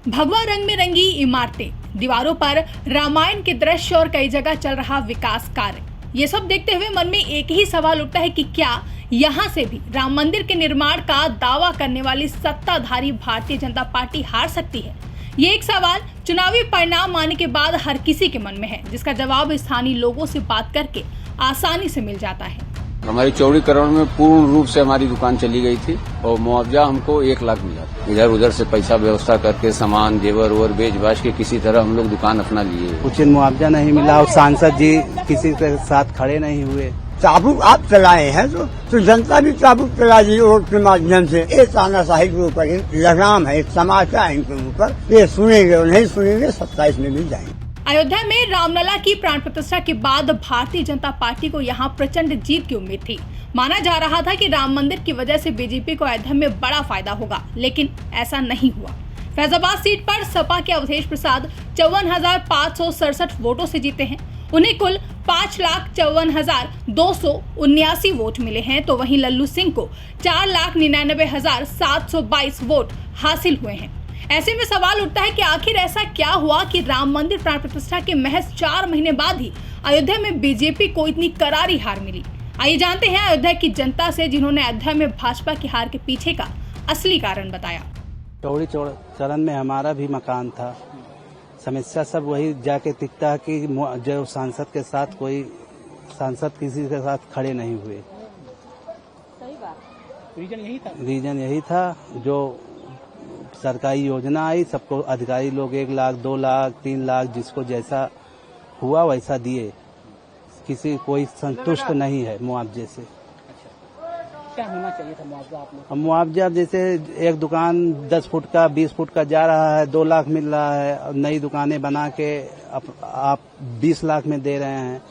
भगवा रंग में रंगी इमारतें, दीवारों पर रामायण के दृश्य और कई जगह चल रहा विकास कार्य। ये सब देखते हुए मन में एक ही सवाल उठता है कि क्या यहाँ से भी राम मंदिर के निर्माण का दावा करने वाली सत्ताधारी भारतीय जनता पार्टी हार सकती है? ये एक सवाल चुनावी परिणाम आने के बाद हर किसी के मन में है, जिसका जवाब स्थानीय लोगों से बात करके आसानी से मिल जाता है। हमारी चौड़ीकरण में पूर्ण रूप से हमारी दुकान चली गई थी और मुआवजा हमको 1 लाख मिला था। इधर उधर से पैसा व्यवस्था करके सामान जेवर और बेच बाच के किसी तरह हम लोग दुकान अपना लिए। उचित मुआवजा नहीं मिला और सांसद जी किसी के साथ खड़े नहीं हुए। चाबुक आप चलाए हैं तो जनता भी चाबुक चला दी वोट के माध्यम से। ये तानाशाही के ऊपर लगाम है, समाज का इनके ऊपर। ये सुनेंगे और नहीं सुनेंगे 27 में मिल जाएंगे। अयोध्या में रामलला की प्राण प्रतिष्ठा के बाद भारतीय जनता पार्टी को यहां प्रचंड जीत की उम्मीद थी। माना जा रहा था कि राम मंदिर की वजह से बीजेपी को अयोध्या में बड़ा फायदा होगा, लेकिन ऐसा नहीं हुआ। फैजाबाद सीट पर सपा के अवधेश प्रसाद 54,567 वोटों से जीते हैं। उन्हें कुल 5,54,279 वोट मिले हैं, तो वहीं लल्लू सिंह को 4,99,722 वोट हासिल हुए हैं। ऐसे में सवाल उठता है कि आखिर ऐसा क्या हुआ कि राम मंदिर प्राण प्रतिष्ठा के महज 4 महीने बाद ही अयोध्या में बीजेपी को इतनी करारी हार मिली। आइए जानते हैं अयोध्या की जनता से, जिन्होंने अयोध्या में भाजपा की हार के पीछे का असली कारण बताया। चौड़ीकरण में हमारा भी मकान था। समस्या सब वही जाके दिखता है कि जो सांसद के साथ कोई सांसद किसी के साथ खड़े नहीं हुए। सही बात, रीजन यही था। जो सरकारी योजना आई सबको अधिकारी लोग 1 लाख 2 लाख 3 लाख जिसको जैसा हुआ वैसा दिए। किसी कोई संतुष्ट नहीं है मुआवजे से। क्या होना चाहिए था मुआवजा आप लोग? मुआवजा जैसे एक दुकान 10 फुट का 20 फुट का जा रहा है, 2 लाख मिल रहा है। नई दुकानें बना के आप 20 लाख में दे रहे हैं।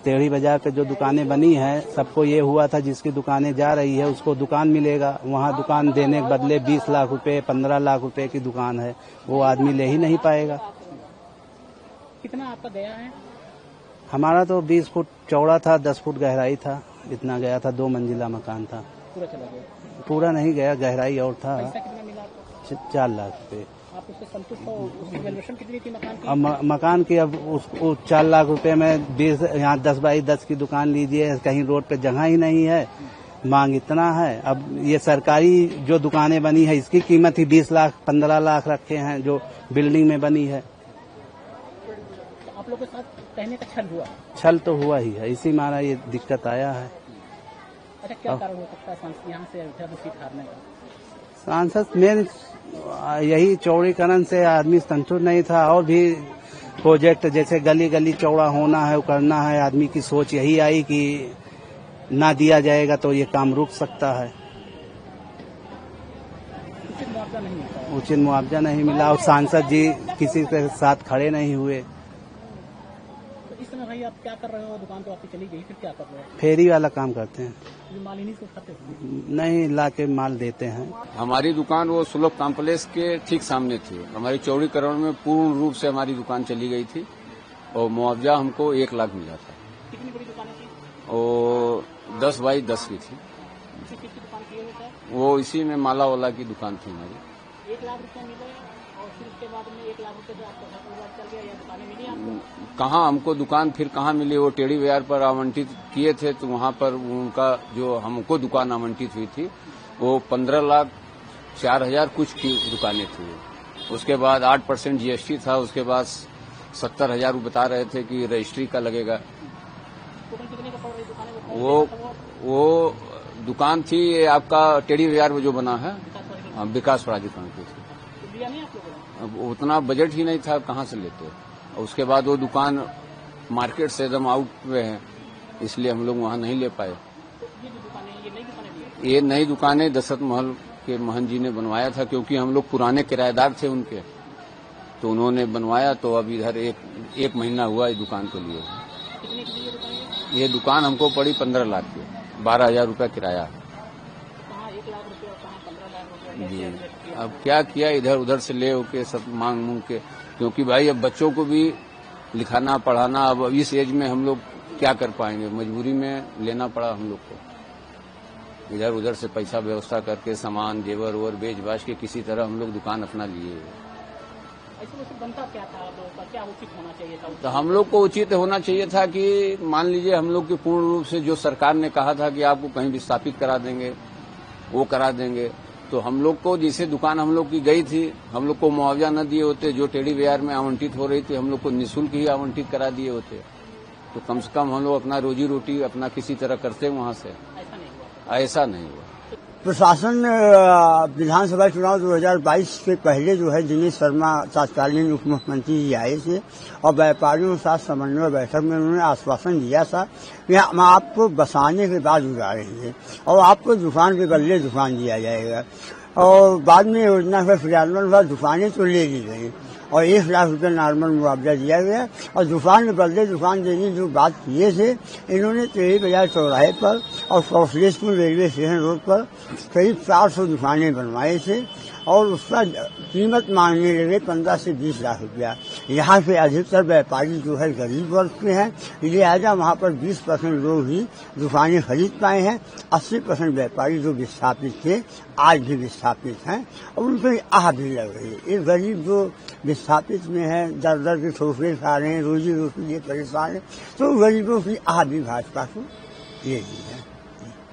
टेढ़ी बाजार पे जो दुकानें बनी हैं सबको ये हुआ था जिसकी दुकानें जा रही है उसको दुकान मिलेगा। वहाँ दुकान देने के बदले 20 लाख रुपए 15 लाख रुपए की दुकान है, वो आदमी ले ही नहीं पाएगा। कितना आपका गया है? हमारा तो 20 फुट चौड़ा था, 10 फुट गहराई था, इतना गया था। 2 मंजिला मकान था। पूरा चला गया? पूरा नहीं गया, गहराई और था। पैसा कितना मिला आपको? 4 लाख रुपए। आप उससे संतुष्ट हो? उसकी वैल्यूएशन कितनी थी मकान की? अब मकान की अब उसको 4 लाख रुपए में 20 यहाँ 10 बाई 10 की दुकान लीजिए, कहीं रोड पे जगह ही नहीं है, मांग इतना है। अब ये सरकारी जो दुकानें बनी है इसकी कीमत ही 20 लाख 15 लाख रखे हैं जो बिल्डिंग में बनी है। तो आप लोग के साथ कहने का छल हुआ? छल तो हुआ ही है, इसी मारा ये दिक्कत आया है। अच्छा, क्या कारण हो सकता है यहाँ से अयोध्या में सीट हारने का? सांसद मेन यही चौड़ीकरण से आदमी संतुष्ट नहीं था। और भी प्रोजेक्ट जैसे गली गली चौड़ा होना है, वो करना है। आदमी की सोच यही आई कि ना दिया जाएगा तो ये काम रुक सकता है। उचित मुआवजा नहीं मिला? उचित मुआवजा नहीं मिला और सांसद जी किसी के साथ खड़े नहीं हुए। तो इस समय भाई आप क्या कर रहे हो? दुकान तो आपकी चली गई, फिर क्या कर रहे हो? फेरी वाला काम करते हैं। माल इन्हीं से खाते हो? नहीं, ला के माल देते हैं। हमारी दुकान वो सुलभ कॉम्प्लेक्स के ठीक सामने थी। हमारी चौड़ीकरण में पूर्ण रूप से हमारी दुकान चली गई थी और मुआवजा हमको 1 लाख मिला था। कितनी बड़ी दुकान थी? वो 10 बाई 10 की थी। किसकी दुकान की है? वो इसी में माला वाला की दुकान थी हमारी। 1 लाख रुपए मिले और फिर उसके बाद में 1 लाख रुपए जो आपका चल गया, या दुकानें मिली आपको? कहाँ हमको दुकान फिर कहाँ मिली? वो टेढ़ी बाजार पर आवंटित किए थे, तो वहाँ पर उनका जो हमको दुकान आवंटित हुई थी वो 15,04,000 कुछ की दुकानें थी। उसके बाद 8% GST था। उसके बाद 70,000 बता रहे थे कि रजिस्ट्री का लगेगा। कितने का पड़ रही दुकानें? वो दुकान थी आपका टेढ़ी बाजार में जो बना है विकास प्राधिकरण की थी। दिया नहीं आप लोगों ने? अब उतना बजट ही नहीं था, कहाँ से लेते। उसके बाद वो दुकान मार्केट से एकदम आउट में है, इसलिए हम लोग वहाँ नहीं ले पाए। ये जो दुकानें, ये नई दुकानें? ये नई दुकानें दशरथ महल के महंत जी ने बनवाया था, क्योंकि हम लोग पुराने किराएदार थे उनके, तो उन्होंने बनवाया। तो अब इधर एक महीना हुआ इस दुकान को लिए। कितने की ये दुकान? ये दुकान हमको पड़ी 15 लाख की, 12,000 रुपया किराया। कहाँ 1 लाख रुपये और कहाँ 15 लाख रुपये? जी, अब क्या किया, इधर उधर से ले होके सब मांग के, क्योंकि भाई अब बच्चों को भी लिखाना पढ़ाना, अब इस एज में हम लोग क्या कर पाएंगे, मजबूरी में लेना पड़ा हम लोग को। इधर उधर से पैसा व्यवस्था करके सामान जेवर और बेच बाच के किसी तरह हम लोग दुकान अपना लिए। ऐसे वैसे बनता क्या था आप लोगों का, क्या उचित होना चाहिए था? तो हम लोग को उचित होना चाहिए था कि मान लीजिए हम लोग की पूर्ण रूप से जो सरकार ने कहा था कि आपको कहीं विस्थापित करा देंगे वो करा देंगे, तो हम लोग को जैसे दुकान हम लोग की गई थी, हम लोग को मुआवजा न दिए होते, जो टेढ़ी बाजार में आवंटित हो रही थी हम लोग को निःशुल्क ही आवंटित करा दिए होते, तो कम से कम हम लोग अपना रोजी रोटी अपना किसी तरह करते वहां से। ऐसा नहीं हुआ। ऐसा नहीं हुआ। प्रशासन विधानसभा चुनाव 2022 से पहले जो है दिनेश शर्मा तत्कालीन उप मुख्यमंत्री जी आए थे और व्यापारियों के साथ समन्वय बैठक में उन्होंने आश्वासन दिया था कि हम आपको बसाने के बाद उड़ाएंगे और आपको दुकान के बदले दुकान दिया जाएगा। और बाद में योजना का क्रियान्वयन हुआ, दुकानें तो ले ली गई और 1 लाख रुपये नॉर्मल मुआवजा दिया गया और दुकान के बदले दुकान देने की जो बात किए थे, इन्होंने टेढ़ी बाजार चौराहे पर और कौशलेशपुर रेलवे स्टेशन रोड पर करीब 400 दुकानें बनवाए थे और उसका कीमत मांगने लगे 15 से 20 लाख रुपया। यहाँ पे अधिकतर व्यापारी जो है गरीब वर्ग के हैं, लिहाजा वहाँ पर 20% लोग ही दुकानें खरीद पाए हैं। 80% व्यापारी जो विस्थापित थे आज भी विस्थापित हैं और उनको आह भी लग रही है। ये गरीब जो विस्थापित में है, दर दर के ठोकरे खा रहे हैं, रोजी रोटी लिए परेशान है, तो गरीबों की आह भी भाजपा को ले ली है।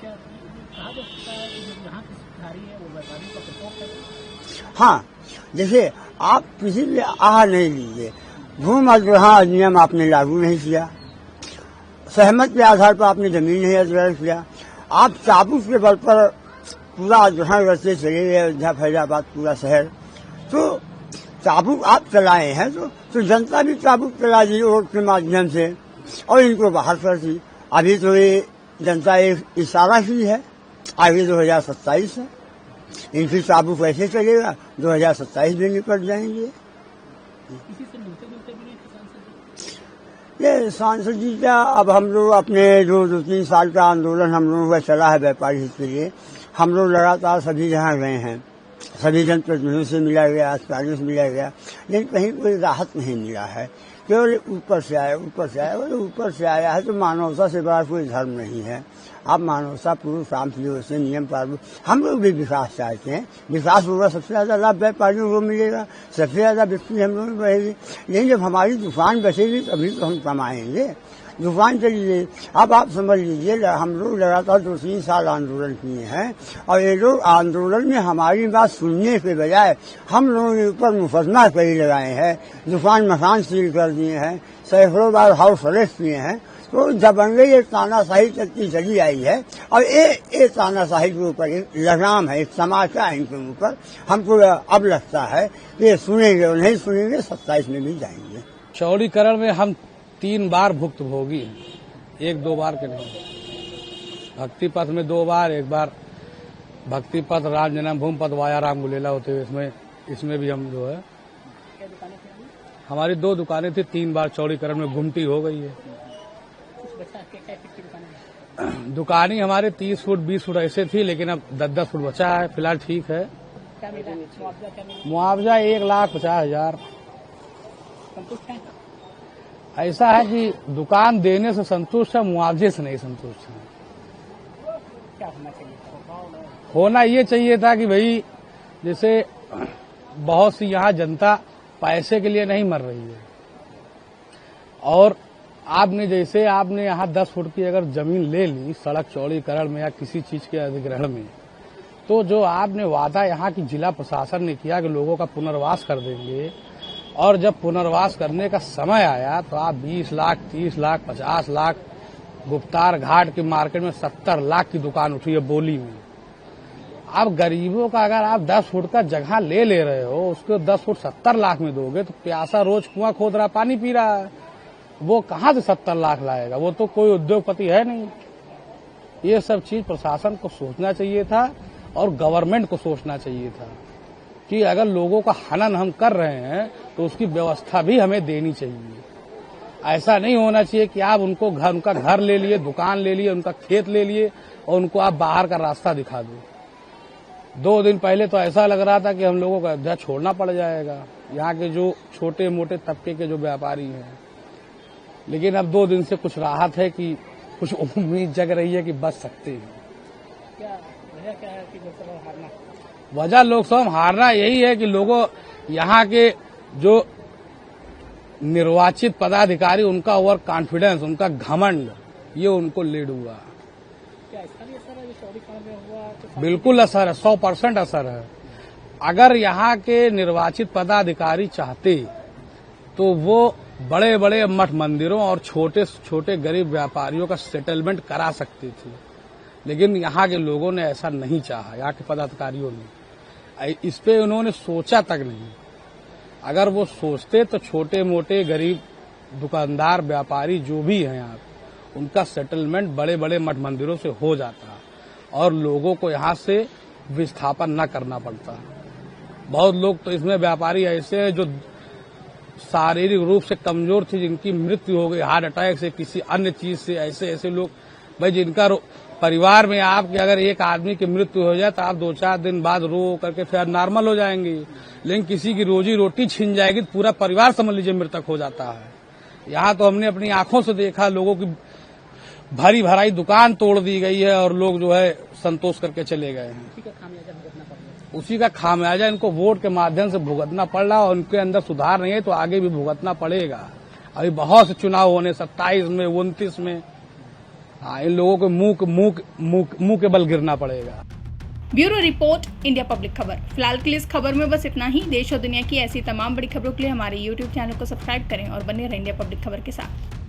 क्या कहा जा सकता है कि जो यहाँ की सुधारी है वो व्यापारी का प्रकोप है? हाँ, जैसे आप किसी भी आह नहीं लीजिए, भूमि अधिग्रहण अधिनियम आपने लागू नहीं किया, सहमत के आधार पर आपने जमीन नहीं अधिग्रहण किया, आप चाबुक के बल पर पूरा अधिग्रहण करते चले गए अयोध्या फैजाबाद पूरा शहर, तो चाबुक आप चलाए हैं तो जनता भी चाबुक चला दी वोट के माध्यम से और इनको बाहर कर दी। अभी तो ये जनता एक इशारा ही है, आगे 2027 है, इनकी चाबुक ऐसे चलेगा 2027 में निपट जाएंगे। किसी से मिलते जुलते भी नहीं थे सांसद जी? ये सांसद जी का अब हम लोग अपने जो 2-3 साल का आंदोलन हम लोगों का चला है व्यापारी हित के लिए, हम लोग लगातार सभी जहाँ गए हैं, सभी जनप्रतिनिधियों से मिला गया, अधिकारियों से मिला गया, लेकिन कहीं कोई राहत नहीं मिला है। केवल ऊपर से आया ऊपर से आया है, तो मानवता से बड़ा कोई धर्म नहीं है। आप मानवता पूर्व शांति से नियम पालन, हम लोग भी विकास चाहते हैं, विकास होगा सबसे ज्यादा लाभ व्यापारियों को मिलेगा, सबसे ज्यादा बिक्री हम लोग बढ़ेगी। लेकिन जब हमारी दुकान बचेगी तभी तो हम कमाएंगे। दुकान चलिए, अब आप समझ लीजिए हम लोग लगातार 2-3 साल आंदोलन किए हैं और ये लोग आंदोलन में हमारी बात सुनने के बजाय हम लोगों के ऊपर मुकदमा कई लगाए हैं, दुकान मकान सील कर दिए हैं, सैकड़ों बार हाउस अरेस्ट किए हैं। तो दबंगई एक तानाशाही चलती चली आई है और ये तानाशाही के ऊपर एक लगाम है, एक तमाचा है इनके ऊपर। हमको अब लगता है कि ये सुनेंगे और नहीं सुनेंगे, 27 में भी जाएंगे। चौड़ीकरण में हम 3 बार भुक्तभोगी हैं, 1-2 बार के नहीं। भक्ति पथ में 2 बार, एक बार भक्ति पथ राम जन्मभूमि पथ वाया राम गुलेला होते हुए इसमें भी हम जो है, क्या दुकानें थी? हमारी 2 दुकानें थी, 3 बार चौड़ीकरण में घुमटी हो गई है। कुछ बचा है? क्या कितनी दुकानें? दुकानें हमारे 30 फुट 20 फुट ऐसे थी, लेकिन अब 10-10 फुट बचा है, फिलहाल ठीक है। क्या मिला मुआवजा? क्या मिला? मुआवजा 1,50,000। संतुष्ट हैं? ऐसा है कि दुकान देने से संतुष्ट है, मुआवजे से नहीं संतुष्ट है। क्या होना चाहिए? होना ये चाहिए था कि भाई जैसे बहुत सी यहाँ जनता पैसे के लिए नहीं मर रही है और आपने यहाँ 10 फुट की अगर जमीन ले ली सड़क चौड़ीकरण में या किसी चीज के अधिग्रहण में, तो जो आपने वादा यहाँ की जिला प्रशासन ने किया कि लोगों का पुनर्वास कर देंगे, और जब पुनर्वास करने का समय आया तो आप 20 लाख 30 लाख 50 लाख गुप्तार घाट के मार्केट में 70 लाख की दुकान उठी है बोली में। अब गरीबों का अगर आप 10 फुट का जगह ले रहे हो, उसको 10 फुट 70 लाख में दोगे तो प्यासा रोज कुआं खोद रहा पानी पी रहा है, वो कहां से 70 लाख लाएगा? वो तो कोई उद्योगपति है नहीं। ये सब चीज प्रशासन को सोचना चाहिए था और गवर्नमेंट को सोचना चाहिए था कि अगर लोगों का हनन हम कर रहे हैं तो उसकी व्यवस्था भी हमें देनी चाहिए। ऐसा नहीं होना चाहिए कि आप उनका घर ले लिए, दुकान ले लिए, उनका खेत ले लिए और उनको आप बाहर का रास्ता दिखा दो। 2 दिन पहले तो ऐसा लग रहा था कि हम लोगों को अयोध्या छोड़ना पड़ जाएगा, यहाँ के जो छोटे मोटे तबके के जो व्यापारी हैं। लेकिन अब 2 दिन से कुछ राहत है कि कुछ उम्मीद जग रही है कि बच सकते हैं। क्या वजह क्या है कि लोकसभा हारना? वजह लोकसभा हारना यही है कि लोगों यहाँ के जो निर्वाचित पदाधिकारी उनका ओवर कॉन्फिडेंस, उनका घमंड, ये उनको लीड हुआ। क्या इसका भी असर है जो चौड़ीकरण में हुआ? तो बिल्कुल असर है, 100% असर है। अगर यहाँ के निर्वाचित पदाधिकारी चाहते तो वो बड़े बड़े मठ मंदिरों और छोटे छोटे गरीब व्यापारियों का सेटलमेंट करा सकते थे, लेकिन यहाँ के लोगों ने ऐसा नहीं चाहा, यहाँ के पदाधिकारियों ने इस पे उन्होंने सोचा तक नहीं। अगर वो सोचते तो छोटे मोटे गरीब दुकानदार व्यापारी जो भी हैं यहाँ, उनका सेटलमेंट बड़े बड़े मठ मंदिरों से हो जाता और लोगों को यहाँ से विस्थापन न करना पड़ता। बहुत लोग तो इसमें व्यापारी ऐसे हैं जो शारीरिक रूप से कमजोर थे, जिनकी मृत्यु हो गई हार्ट अटैक से, किसी अन्य चीज से। ऐसे लोग भाई जिनका परिवार में आपके अगर एक आदमी की मृत्यु हो जाए तो आप 2-4 दिन बाद रो करके फिर नॉर्मल हो जाएंगे, लेकिन किसी की रोजी रोटी छिन जाएगी तो पूरा परिवार समझ लीजिए मृतक हो जाता है। यहाँ तो हमने अपनी आंखों से देखा, लोगों की भरी भराई दुकान तोड़ दी गई है और लोग जो है संतोष करके चले गए हैं। उसी का खामियाजा इनको वोट के माध्यम से भुगतना पड़ रहा, और उनके अंदर सुधार नहीं है तो आगे भी भुगतना पड़ेगा। अभी बहुत से चुनाव होने 27 में, 29 में। हाँ, इन लोगों को मुंह के बल गिरना पड़ेगा। ब्यूरो रिपोर्ट, इंडिया पब्लिक खबर। फिलहाल के लिए इस खबर में बस इतना ही। देश और दुनिया की ऐसी तमाम बड़ी खबरों के लिए हमारे YouTube चैनल को सब्सक्राइब करें और बने रहें इंडिया पब्लिक खबर के साथ।